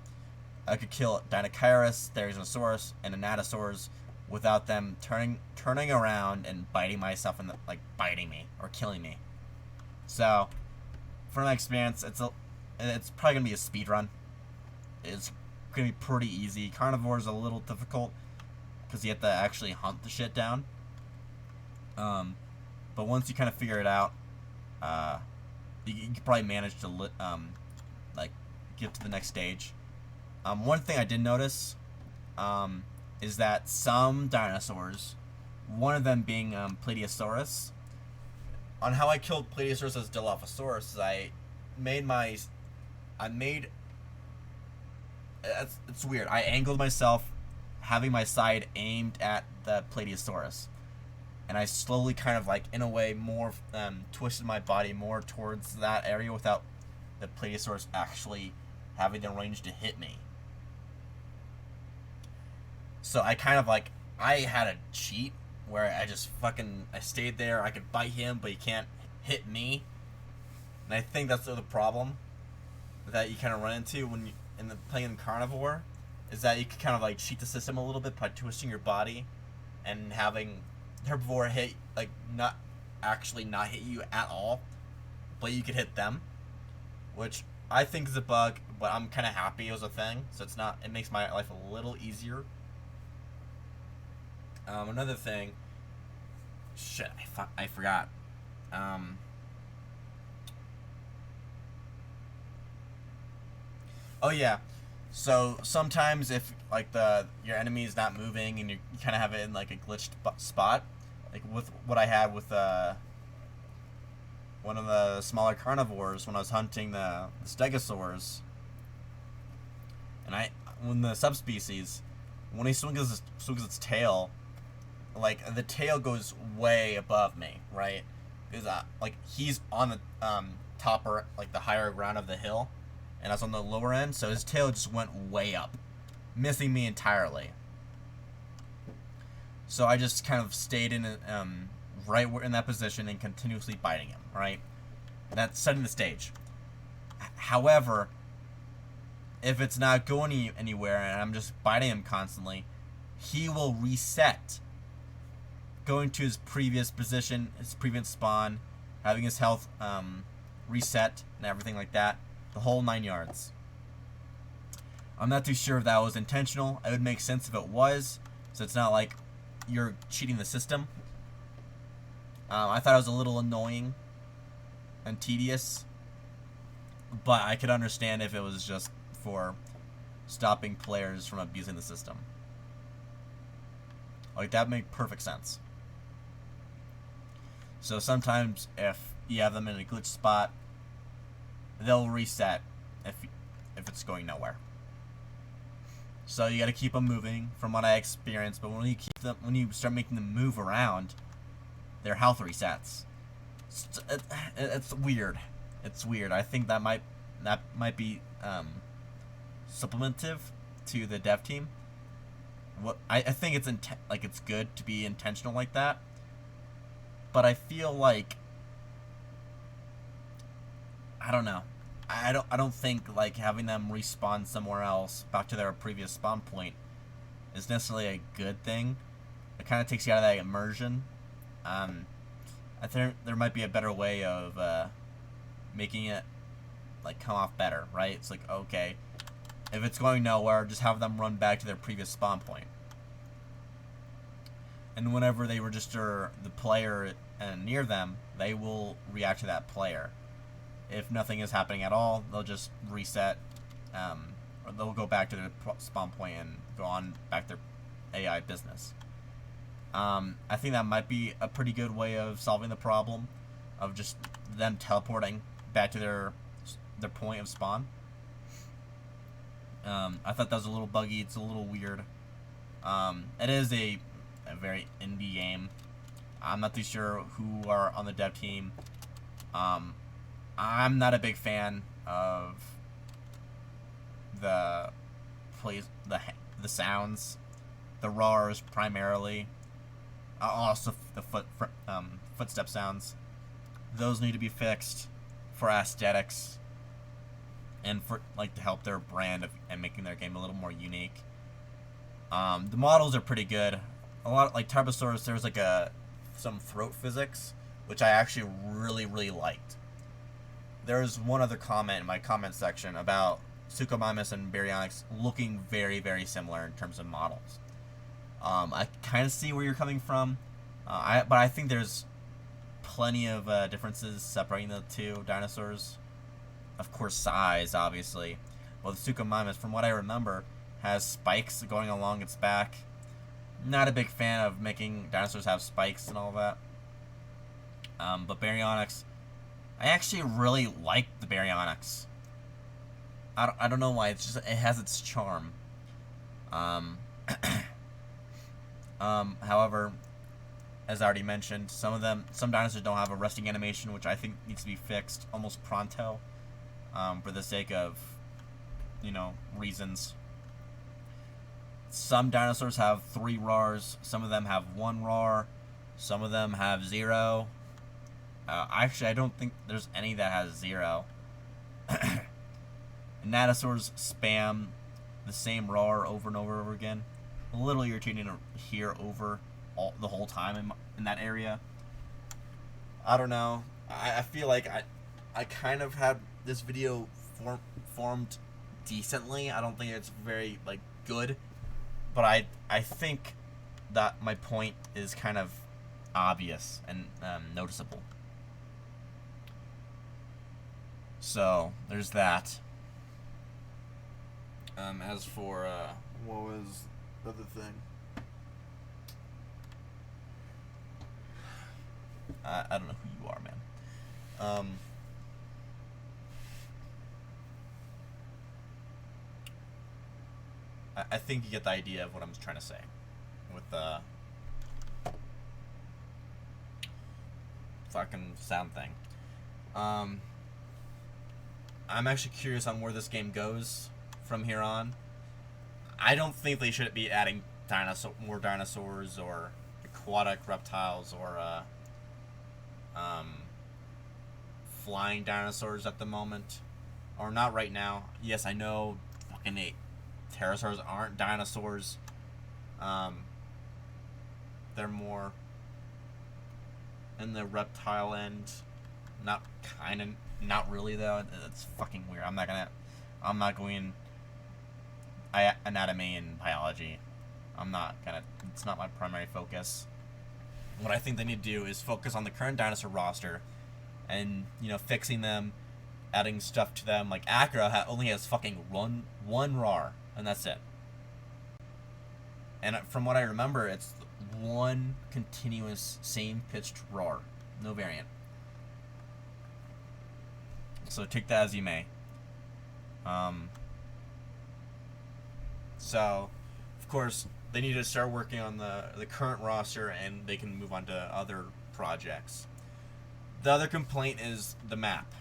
I could kill Dinosaurus, Therizinosaurus, and Anatosaurs without them turning around and biting myself and biting me or killing me. So, from my experience, it's probably gonna be a speed run. It's gonna be pretty easy. Carnivore is a little difficult because you have to actually hunt the shit down. But once you kind of figure it out, you can probably manage to get to the next stage. One thing I did notice is that some dinosaurs, one of them being Plateosaurus, on how I killed Plateosaurus as Dilophosaurus, it's weird. I angled myself, having my side aimed at the Plateosaurus, and I slowly kind of in a way more twisted my body more towards that area without the Plateosaurus actually having the range to hit me. So I kind of I had a cheat where I stayed there. I could bite him, but he can't hit me. And I think that's the problem that you kind of run into when you playing carnivore, is that you can kind of like cheat the system a little bit by twisting your body and having herbivore hit not hit you at all, but you could hit them, which I think is a bug. But I'm kind of happy it was a thing, so it makes my life a little easier. Another thing, shit, I forgot. Oh yeah, so sometimes if your enemy is not moving and you kind of have it in like a glitched spot, like with what I had with one of the smaller carnivores when I was hunting the stegosaurs, and when the subspecies, when he swings its tail, like the tail goes way above me, right? Because he's on the top or like the higher ground of the hill, and I was on the lower end, so his tail just went way up, missing me entirely. So I just kind of stayed in right in that position and continuously biting him, right? That's setting the stage. However, if it's not going anywhere and I'm just biting him constantly, he will reset, going to his previous position, his previous spawn, having his health reset and everything like that. The whole 9 yards. I'm not too sure if that was intentional. It would make sense if it was, so it's not like you're cheating the system. I thought it was a little annoying and tedious, but I could understand if it was just for stopping players from abusing the system. Like, that made perfect sense. So sometimes if you have them in a glitch spot, they'll reset if it's going nowhere. So you got to keep them moving, from what I experienced. But when you start making them move around, their health resets. It's weird. It's weird. I think that might be supplementive to the dev team. I think it's it's good to be intentional like that. But I feel like, I don't know. I don't think like having them respawn somewhere else back to their previous spawn point is necessarily a good thing. It kind of takes you out of that immersion. I think there might be a better way of making it come off better, right? It's like, okay, if it's going nowhere, just have them run back to their previous spawn point. And whenever they register the player near them, they will react to that player. If nothing is happening at all, they'll just reset, or they'll go back to their spawn point and go on back their AI business. I think that might be a pretty good way of solving the problem of just them teleporting back to their point of spawn. I thought that was a little buggy. It's a little weird. It is a very indie game. I'm not too sure who are on the dev team. I'm not a big fan of the sounds, the roars primarily. Also the footstep sounds. Those need to be fixed for aesthetics and for to help their brand and making their game a little more unique. The models are pretty good. A lot like Tarbosaurus, there was some throat physics which I actually really liked. There's one other comment in my comment section about Tsukubamus and Baryonyx looking very similar in terms of models. I kind of see where you're coming from, but I think there's plenty of differences separating the two dinosaurs. Of course, size, obviously. Well, the Tsukubamus, from what I remember, has spikes going along its back. Not a big fan of making dinosaurs have spikes and all that. But Baryonyx, I actually really like the Baryonyx. I don't know why. It's just, it has its charm. However, as I already mentioned, some dinosaurs don't have a resting animation, which I think needs to be fixed almost pronto, for the sake of, reasons. Some dinosaurs have 3 roars. Some of them have 1 roar. Some of them have 0. Actually, I don't think there's any that has 0. Dinosaurs spam the same roar over and over and over again. A little irritating to hear over the whole time in that area. I don't know. I feel like I kind of had this video formed decently. I don't think it's very like good, but I think that my point is kind of obvious and noticeable. So there's that. As for What was the other thing? I don't know who you are, man. I think you get the idea of what I'm trying to say with the fucking sound thing. I'm actually curious on where this game goes from here on. I don't think they should be adding more dinosaurs or aquatic reptiles or flying dinosaurs at the moment, or not right now. Yes, I know fucking pterosaurs aren't dinosaurs. They're more in the reptile end. Not really though. It's fucking weird. I'm not going anatomy and biology. It's not my primary focus. What I think they need to do is focus on the current dinosaur roster and, fixing them, adding stuff to them. Like Acra only has fucking one roar, and that's it. And from what I remember, it's one continuous same pitched roar, no variant. So take that as you may. So, of course, they need to start working on the current roster, and they can move on to other projects. The other complaint is the map.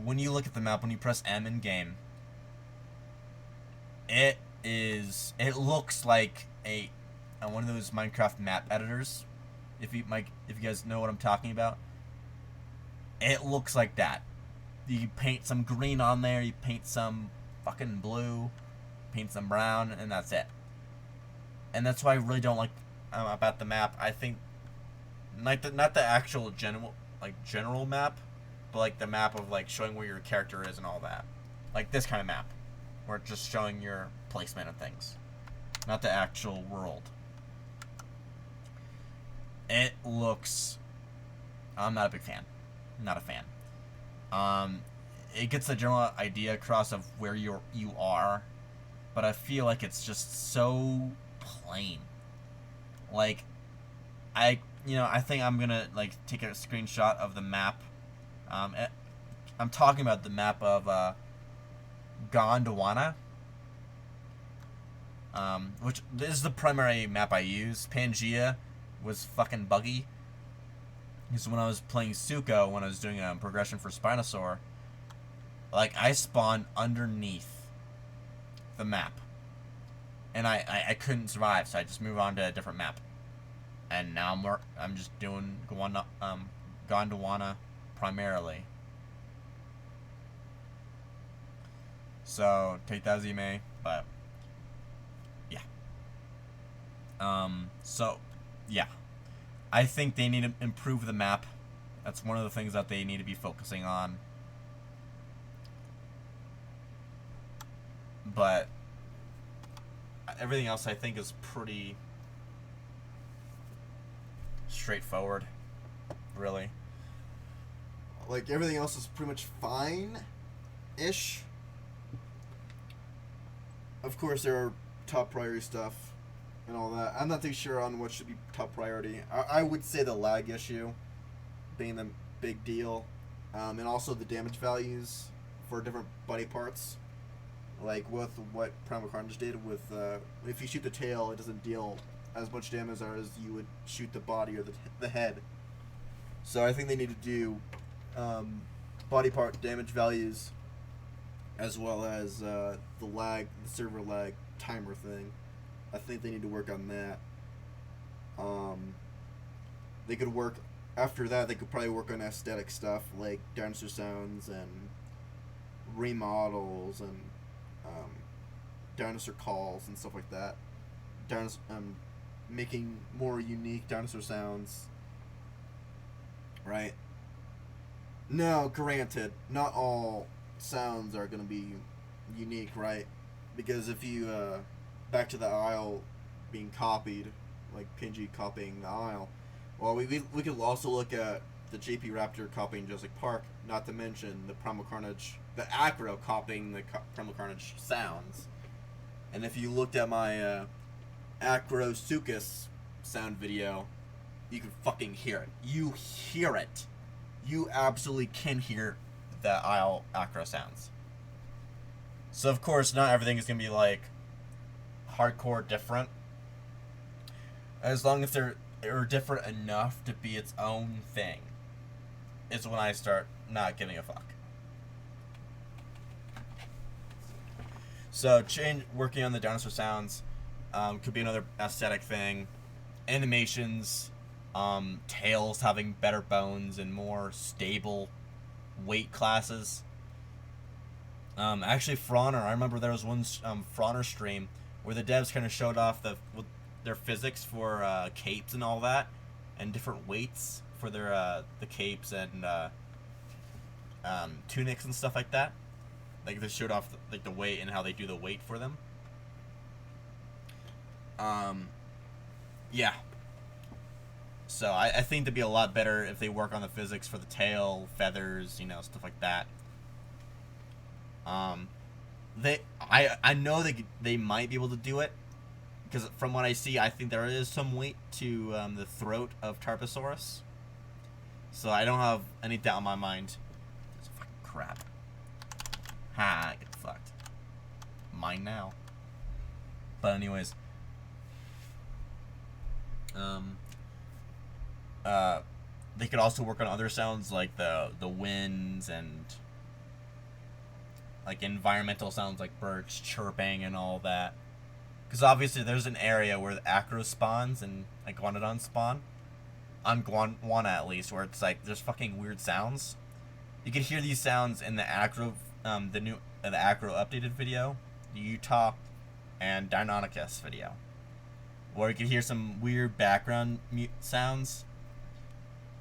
When you look at the map, when you press M in game, it looks like one of those Minecraft map editors. If you guys know what I'm talking about, it looks like that. You paint some green on there, you paint some fucking blue, paint some brown, and that's it. And that's why I really don't like about the map. I think not the actual general map, but like the map of like showing where your character is and all that. Like this kind of map, where it's just showing your placement of things, not the actual world. It looks. I'm not a big fan. Not a fan. It gets the general idea across of where you are, but I feel like it's just so plain. Like, I think I'm gonna like take a screenshot of the map. I'm talking about the map of Gondwana, which this is the primary map I use. Pangea was fucking buggy. Because when I was playing Suko, when I was doing a progression for Spinosaur, like I spawned underneath the map, and I couldn't survive, so I just moved on to a different map, and now I'm just doing Gondwana primarily. So take that as you may, but yeah. So yeah. I think they need to improve the map. That's one of the things that they need to be focusing on. But everything else I think is pretty straightforward, really. Like everything else is pretty much fine-ish. Of course, there are top priority stuff and all that. I'm not too sure on what should be top priority. I would say the lag issue being the big deal, and also the damage values for different body parts. Like with what Primal Carnage did with, if you shoot the tail, it doesn't deal as much damage as you would shoot the body or the head. So I think they need to do body part damage values, as well as the server lag timer thing. I think they need to work on that. They could work after that. They could probably work on aesthetic stuff like dinosaur sounds and remodels and dinosaur calls and stuff like that. Making more unique dinosaur sounds. Right. Now, granted, not all sounds are going to be unique, right? Because if you, back to the Isle being copied, like Pangea copying the Isle, well, we could also look at the JP Raptor copying Jurassic Park, not to mention the Primal Carnage, the Acro copying the Primal Carnage sounds. And if you looked at my Acro Sucus sound video, you can fucking hear it. You hear it. You absolutely can hear the Isle Acro sounds. So of course, not everything is gonna be like hardcore different. As long as they're different enough to be its own thing, is when I start not giving a fuck. So working on the dinosaur sounds could be another aesthetic thing. Animations, tails having better bones and more stable weight classes. Actually, Frauner, I remember there was one Frauner stream where the devs kind of showed off their physics for capes and all that, and different weights for their the capes and tunics and stuff like that. Like they showed off the weight and how they do the weight for them. Yeah. So I think it'd be a lot better if they work on the physics for the tail, feathers, stuff like that. I know they might be able to do it, because from what I see, I think there is some weight to the throat of Tarbosaurus. So I don't have any doubt in my mind. It's fucking crap. Ha, get fucked. Mine now. But anyways. They could also work on other sounds like the winds and like environmental sounds like birds chirping and all that. Because obviously there's an area where the Acro spawns and like Iguanodon spawn. On Guana at least, where it's like there's fucking weird sounds. You could hear these sounds in the Acro, the Acro updated video, the Utah, and Deinonychus video, where you could hear some weird background sounds.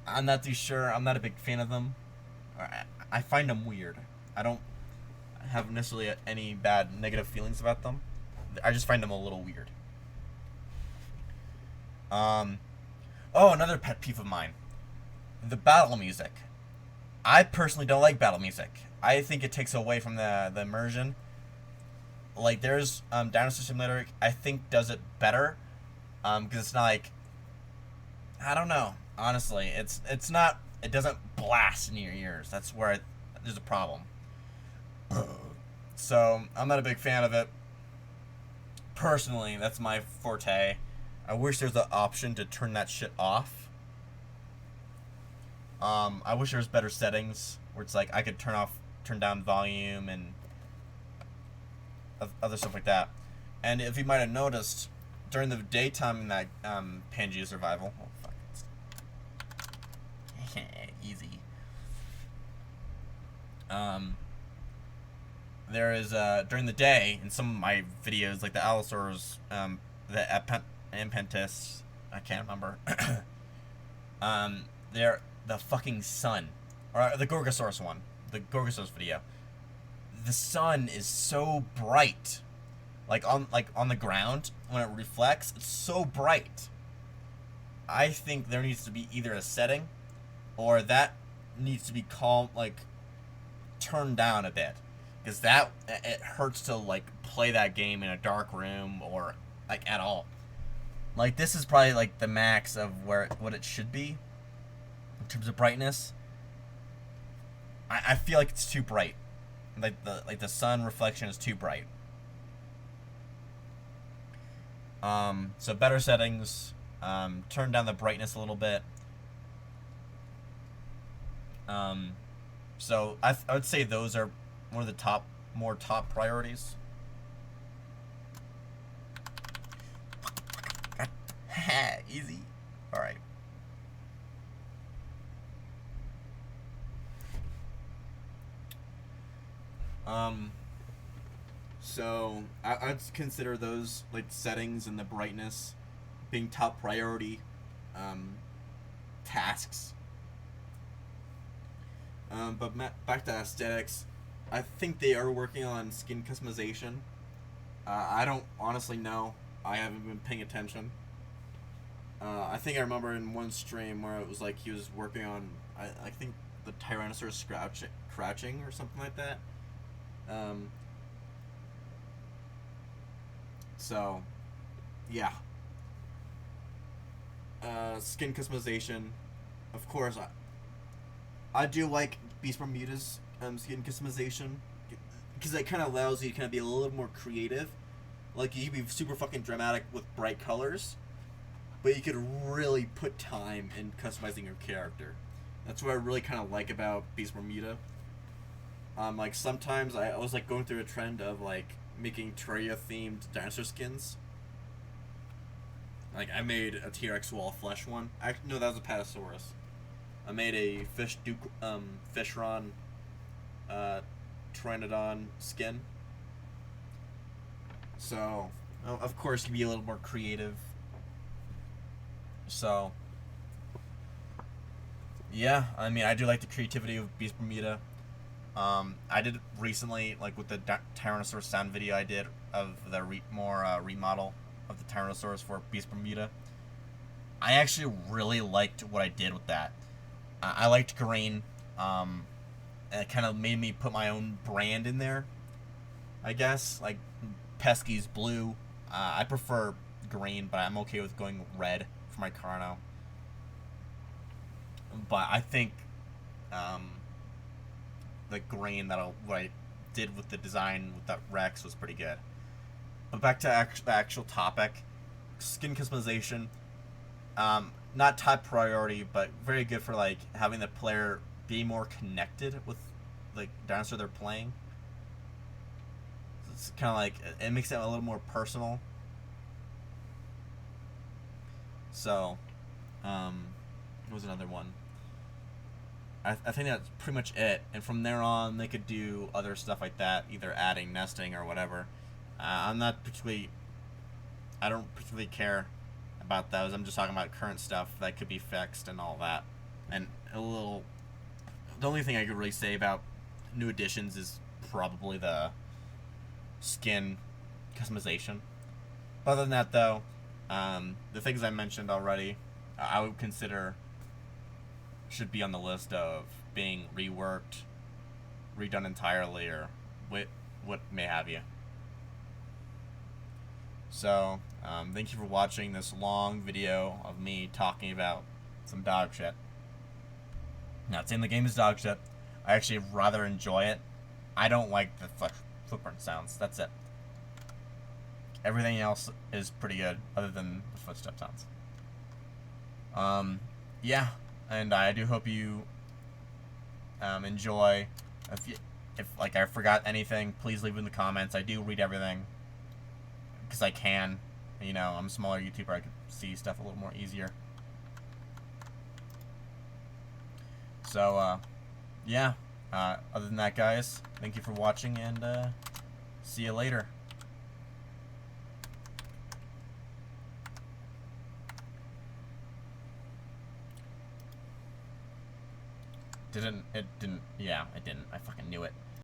I'm not too sure. I'm not a big fan of them. I find them weird. I don't have necessarily any bad negative feelings about them. I just find them a little weird. Oh, another pet peeve of mine. The battle music. I personally don't like battle music. I think it takes away from the immersion. Like, there's Dinosaur Simulator, I think, does it better. Because it's not like... I don't know. Honestly, it's not... It doesn't blast in your ears. That's where there's a problem. So, I'm not a big fan of it. Personally, that's my forte. I wish there was the option to turn that shit off. I wish there was better settings where it's like I could turn down volume and other stuff like that. And if you might have noticed, during the daytime in that Pangea survival, oh fuck, easy. There is during the day in some of my videos, like the Allosaurs, the Impentis, I can't remember. They're the fucking sun, or the Gorgosaurus one, the Gorgosaurus video. The sun is so bright, like on the ground when it reflects. It's so bright. I think there needs to be either a setting, or that needs to be calm, like turned down a bit, because that it hurts to like play that game in a dark room or like at all. Like, this is probably like the max of what it should be in terms of brightness. I feel like it's too bright. Like the sun reflection is too bright. So better settings. Turn down the brightness a little bit. So I would say those are one of the more top priorities. Easy. Alright. So I'd consider those like settings and the brightness being top priority tasks. But back to aesthetics, I think they are working on skin customization. I don't honestly know. I haven't been paying attention. I think I remember in one stream where it was like he was working on, I think the Tyrannosaurus crouching or something like that. So, yeah. Skin customization. Of course, I do like Beast Bermuda's skin customization, because it kind of allows you to kind of be a little more creative. Like, you can be super fucking dramatic with bright colors, but you could really put time in customizing your character. That's what I really kind of like about Beast Bermuda. Like, sometimes I was like going through a trend of like making Terraria themed dinosaur skins. Like, I made a T-Rex wall flesh one. Actually, no, that was a Patasaurus. I made a Fishron Pteranodon skin. So, of course, you can be a little more creative. So, yeah, I mean, I do like the creativity of Beast Bermuda. I did recently, like with the Tyrannosaurus sound video I did of the remodel of the Tyrannosaurus for Beast Bermuda. I actually really liked what I did with that. I liked green. And it kind of made me put my own brand in there, I guess. Like, Pesky's blue. I prefer green, but I'm okay with going red for my Carno. But I think the green what I did with the design with that Rex was pretty good. But back to the actual topic, skin customization. Not top priority, but very good for like having the player be more connected with like dinosaur they're playing. It's kind of like it makes it a little more personal. So, what was another one? I think that's pretty much it. And from there on, they could do other stuff like that, either adding nesting or whatever. I don't particularly care about those. I'm just talking about current stuff that could be fixed and all that. And the only thing I could really say about new additions is probably the skin customization. But other than that, though, the things I mentioned already, I would consider should be on the list of being reworked, redone entirely, or what may have you. So, thank you for watching this long video of me talking about some dog shit. Not saying the game is dog shit. I actually rather enjoy it. I don't like the footprint sounds. That's it. Everything else is pretty good, other than the footstep sounds. Yeah, and I do hope you enjoy. If like I forgot anything, please leave it in the comments. I do read everything because I can. You know, I'm a smaller YouTuber. I can see stuff a little more easier. So, yeah. Other than that, guys, thank you for watching, and see you later. Yeah, it didn't. I fucking knew it.